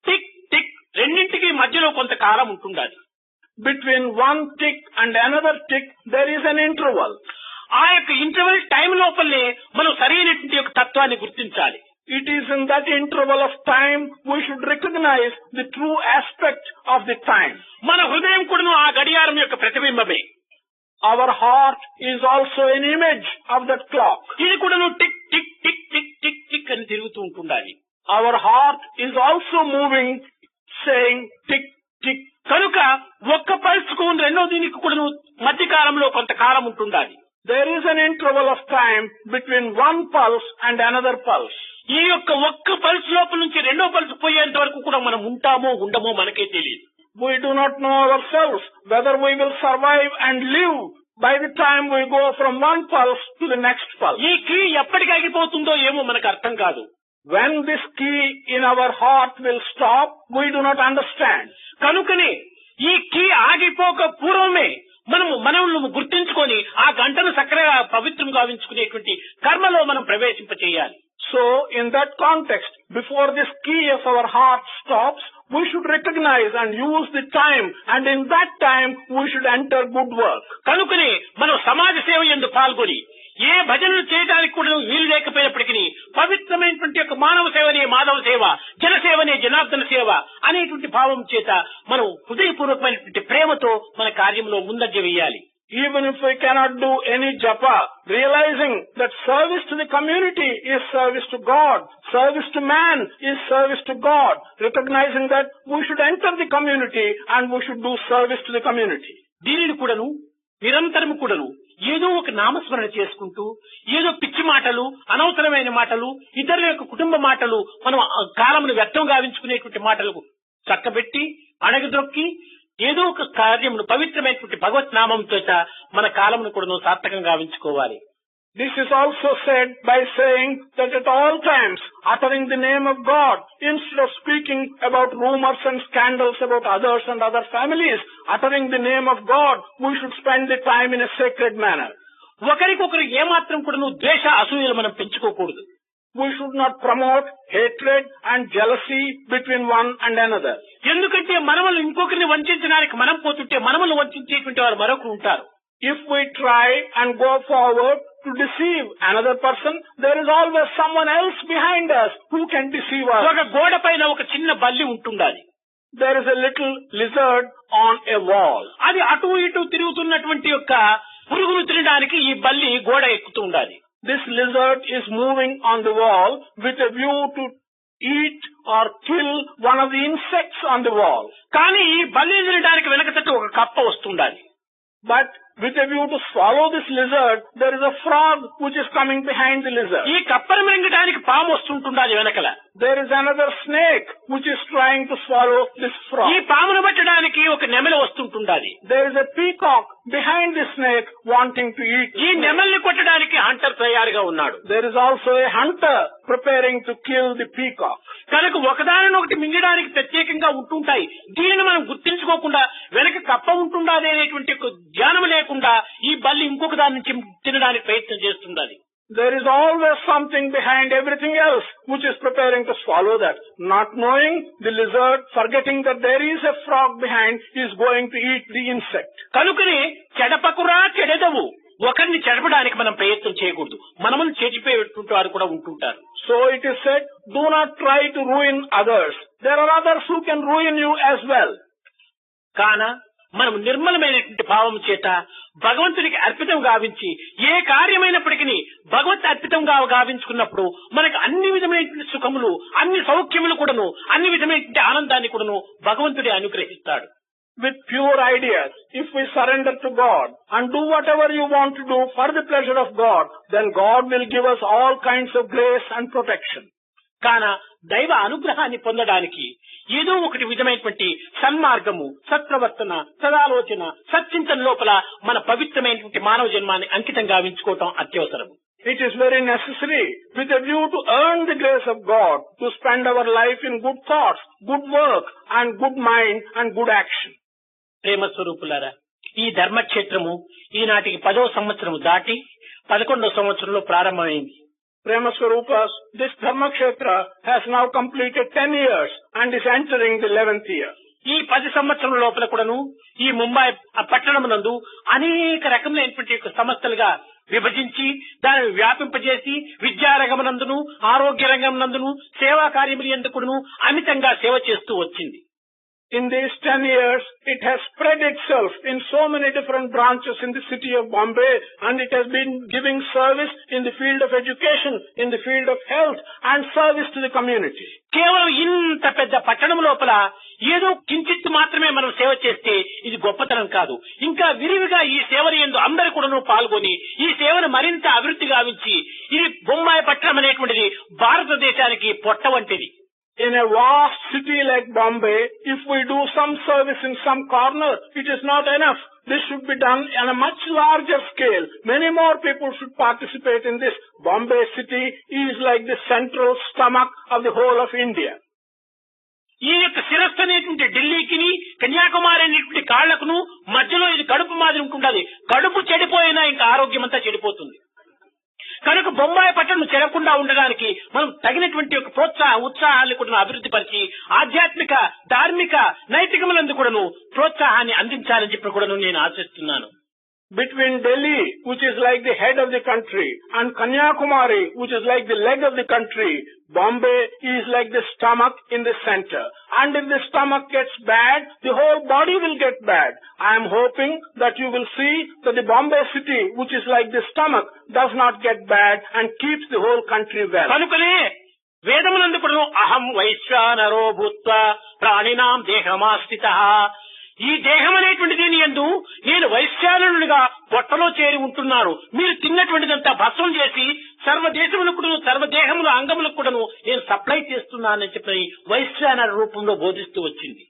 Tick tick రెండింటికి మధ్యలో కొంత కాలం ఉంటుండాలి. Between one tick and another tick there is an interval. ఆ యొక్క ఇంటర్వల్ టైం లోపలనే మనం సరైనటువంటి యొక్క తత్వాన్ని గుర్తించాలి. It is in that interval of time we should recognize the true aspect of the time. మన హృదయం కూడాను ఆ గడియారం యొక్క ప్రతిబింబమే. Our heart is also an image of that clock. ఇది కూడాను tick tick tick tick tick tick అని తిరుగుతూ ఉంటుండాలి. Our heart is also moving, saying tick tick. కనుక ఒక్క పల్స్ కు రెండో దీనికి కూడాను మధ్య కాలంలో కొంతకాలం ఉంటుండాలి. There is an interval of time between one pulse and another pulse. ఈ యొక్క ఒక్క పల్స్ లోపల నుంచి రెండో పల్స్ పోయేంత వరకు కూడా మనం ఉంటామో ఉండమో మనకే తెలియదు. We do not know ourselves whether we will survive and live by the time we go from one pulse to the next pulse. ఈ కీ ఎప్పటికి ఆగిపోతుందో ఏమో మనకు అర్థం కాదు. When this key in our heart will stop, we do not understand. కనుకనే ఈ key ఆగిపోక పూర్వమే మనము గుర్తించుకొని ఆ గంటను చక్కగా పవిత్రం గావించుకునేటువంటి కర్మలో మనం ప్రవేశింపచేయాలి. So, in that context, before this key of our heart stops, we should recognize and use the time, and in that time, we should enter good work. కనుకనే మనం సమాజ సేవ యందు పాల్గొని ఏ భజనలు చేయడానికి కూడా వీలు లేకపోయినప్పటికీ పవిత్రమైనటువంటి యొక్క మానవ సేవనే మాధవ సేవ, జనసేవనే జనార్దన సేవ అనేటువంటి భావం చేత మనం హృదయపూర్వకమైనటువంటి ప్రేమతో మన కార్యంలో ముందంజ వేయాలి. Even if we cannot do any japa, realizing that service to the community is service to God, service to man is service to God, recognizing that we should enter the community and we should do service to the community. దీనిని కూడాను నిరంతరము కూడాను ఏదో ఒక నామస్మరణ చేసుకుంటూ ఏదో పిచ్చి మాటలు, అనవసరమైన మాటలు, ఇతరుల యొక్క కుటుంబ మాటలు, మనం కాలమును వ్యర్థం గావించుకునేటువంటి మాటలకు చక్కబెట్టి అణగదొక్కి ఏదో ఒక కార్యమును పవిత్రమైనటువంటి భగవత్ నామంతో మన కాలమును కూడా సార్థకంగా గావించుకోవాలి. This is also said by saying that at all times, uttering the name of God, instead of speaking about rumors and scandals about others and other families, uttering the name of God, we should spend the time in a sacred manner. ఒకరికొకరు ఏమాత్రం కూడా ద్వేష అసూయలు మనం పెంచుకోకూడదు. We should not promote hatred and jealousy between one and another. ఎందుకంటే మనల్ని ఇంకొకరిని వంచడానికి మనం పోతుంటే మనల్ని వంచేటువంటి వారు మరొకరు ఉంటారు. If we try and go forward to deceive another person, there is always someone else behind us who can deceive us. ఒక గోడ పైన ఒక చిన్న బల్లి ఉంటుండాలి. There is a little lizard on a wall. అది అటు ఇటు తిరుగుతున్నటువంటి యొక్క పురుగును తినడానికి ఈ బల్లి గోడ ఎక్కుతూ ఉండాలి. This lizard is moving on the wall with a view to eat or kill one of the insects on the wall. కానీ ఈ బల్లి తినడానికి వెనకతట్టు ఒక కప్ప వస్తుండాలి. But with a view to swallow this lizard, there is a frog which is coming behind the lizard. ఈ కప్పను మింగడానికి పాము వస్తుంటుండాలి వెనకల. There is another snake which is trying to swallow this frog. ఈ పామును పట్టడానికి ఒక నెమలి వస్తుంటుండాలి. There is a peacock behind the snake wanting to eat. ఈ నెమలిని కొట్టడానికి హంటర్ తయారుగా ఉన్నాడు. There is also a hunter preparing to kill the peacock. కనుక ఒకదానినొకటి మింగడానికి ప్రత్యేకంగా ఉంటుంటాయి. దీనిని మనం గుర్తించుకోకుండా వెనక కప్ప ఉంటుండాలి అనేటువంటి జ్ఞానం లేకుండా ఈ బల్లి ఇంకొక దాని నుంచి తినడానికి ప్రయత్నం చేస్తుండాలి. There is always something behind everything else which is preparing to swallow that. Not knowing, the lizard, forgetting that there is a frog behind, is going to eat the insect. కనుకనే చెడపకురా చెడెదవు, ఒకరిని చెడపడానికి మనం ప్రయత్నం చేయకూడదు. మనల్ని చేర్చిపోయేటువంటి వారు కూడా ఉంటుంటారు. So it is said, do not try to ruin others. There are others who can ruin you as well. కాన మనం నిర్మలమైనటువంటి భావం చేత భగవంతునికి అర్పితం గావించి ఏ కార్యమైనప్పటికీ భగవత్ అర్పితంగా గావించుకున్నప్పుడు మనకు అన్ని విధమైనటువంటి సుఖములు, అన్ని సౌఖ్యములు కూడాను, అన్ని విధమైనటువంటి ఆనందాన్ని కూడాను భగవంతుడే అనుగ్రహిస్తాడు. With pure ideas, if we surrender to God and do whatever you want to do for the pleasure of God, then God will give us all kinds of grace and protection. కాన దైవ అనుగ్రహాన్ని పొందడానికి ఏదో ఒకటి విధమైనటువంటి సన్మార్గము, సత్ప్రవర్తన, సదాలోచన, సచ్చింతన లోపల మన పవిత్రమైనటువంటి మానవ జన్మాన్ని అంకితం గావించుకోవటం అత్యవసరము. It is very necessary, with a view to earn the grace of God, to spend our life in good thoughts, good work, and good mind and good action. ప్రేమ స్వరూపులారా, ఈ ధర్మక్షేత్రము ఈనాటికి 10వ సంవత్సరము దాటి 11వ సంవత్సరంలో ప్రారంభమైంది. Prema Swarupas, this Dharmakshetra has now completed 10 years and is entering the 11th year. ఈ 10 సంవత్సరం లోపల కూడాను ఈ ముంబై పట్టణమునందు అనేక రకములైనటువంటి సంస్థలుగా విభజించి దానిని వ్యాపింపజేసి విద్యారంగమునందును, ఆరోగ్య రంగమునందును, సేవా కార్యములు ఎందుకును అమితంగా సేవ చేస్తూ వచ్చింది. In these 10 years, it has spread itself in so many different branches in the city of Bombay, and it has been giving service in the field of education, in the field of health, and service to the community. కేవలం ఇంత పెద్ద పట్టణం లోపల ఏదో కించిత్ మాత్రమే మనం సేవ చేస్తే ఇది గొప్పతనం కాదు. ఇంకా విరివిగా ఈ సేవల యందు అందరూ కూడాను పాల్గొని ఈ సేవను మరింత అభివృద్ధి గావించి ఈ బొంబాయి పట్టణం అనేటువంటిది భారతదేశానికి పొట్ట వంటిది. In a vast city like Bombay, if we do some service in some corner, it is not enough. This should be done on a much larger scale. Many more people should participate in this. Bombay city is like the central stomach of the whole of India. ఈ యొక్క శిరస్సు అనేటువంటి ఢిల్లీకి, కన్యాకుమారి అనేటువంటి కాళ్లకును మధ్యలో ఇది కడుపు మాదిరి ఉంటుండాలి. కడుపు చెడిపోయినా ఇంకా ఆరోగ్యం అంతా చెడిపోతుంది. కనుక బొంబాయి పట్టణం చెరకుండా ఉండడానికి మనం తగినటువంటి ఒక ఉత్సాహాన్ని కూడా అభివృద్ధి పరిచి ఆధ్యాత్మిక, ధార్మిక, నైతికములందు కూడాను ప్రోత్సాహాన్ని అందించాలని చెప్పి కూడా నేను ఆశిస్తున్నాను. Between Delhi, which is like the head of the country, and Kanyakumari, which is like the leg of the country, Bombay is like the stomach in the center. And if the stomach gets bad, the whole body will get bad. I am hoping that you will see that the Bombay city, which is like the stomach, does not get bad and keeps the whole country well. కనుకనే వేదమునందు కూడా అహం వైశ్వానరో భూత్వా ప్రాణినాం దేహమాస్థితః ఈ దేహం అనేటువంటి దీని యందు నేను వైశ్యానుడిగా పొట్టలో చేరి ఉంటున్నాను. మీరు తిన్నటువంటిదంతా భస్మం చేసి సర్వదేశములకు సర్వదేహముల అంగములకు కూడాను నేను సప్లై చేస్తున్నానని చెప్పి వైశ్యాన రూపంలో బోధిస్తూ వచ్చింది.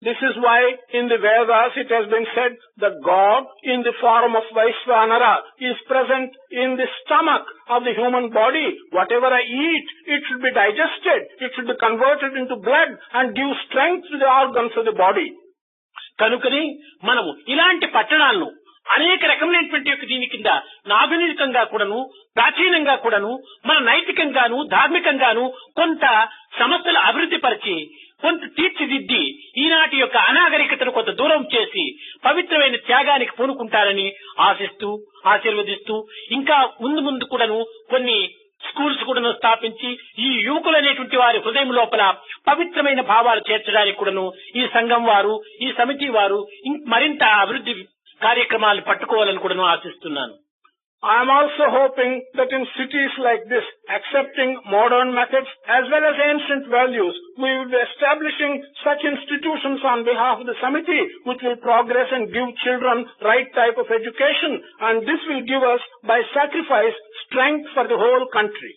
This is why in the Vedas it has been said that God in the form of Vaishvanara is present in the stomach of the human body. Whatever I eat, it should be digested, it should be converted into blood and give strength to the organs of the body. కనుకని మనము ఇలాంటి పట్టణాలను అనేక రకమైనటువంటి దీని కింద నాగరికంగా కూడాను ప్రాచీనంగా కూడాను మన నైతికంగాను ధార్మికంగాను కొంత సమస్యలు అభివృద్ధి పరిచి కొంత తీర్చిదిద్ది ఈనాటి యొక్క అనాగరికతను కొంత దూరం చేసి పవిత్రమైన త్యాగానికి పూనుకుంటారని ఆశిస్తూ ఆశీర్వదిస్తూ ఇంకా ముందు కూడాను కొన్ని స్కూల్స్ కూడాను స్థాపించి ఈ యువకులు అనేటువంటి వారి హృదయం లోపల పవిత్రమైన భావాలు చేర్చడానికి కూడాను ఈ సంఘం వారు ఈ సమితి వారు మరింత అభివృద్ధి కార్యక్రమాలు పట్టుకోవాలని కూడాను ఆశిస్తున్నాను. I am also hoping that in cities like this, accepting modern methods as well as ancient values, we will be establishing such institutions on behalf of the Samiti which will progress and give children right type of education, and this will give us by sacrifice strength for the whole country.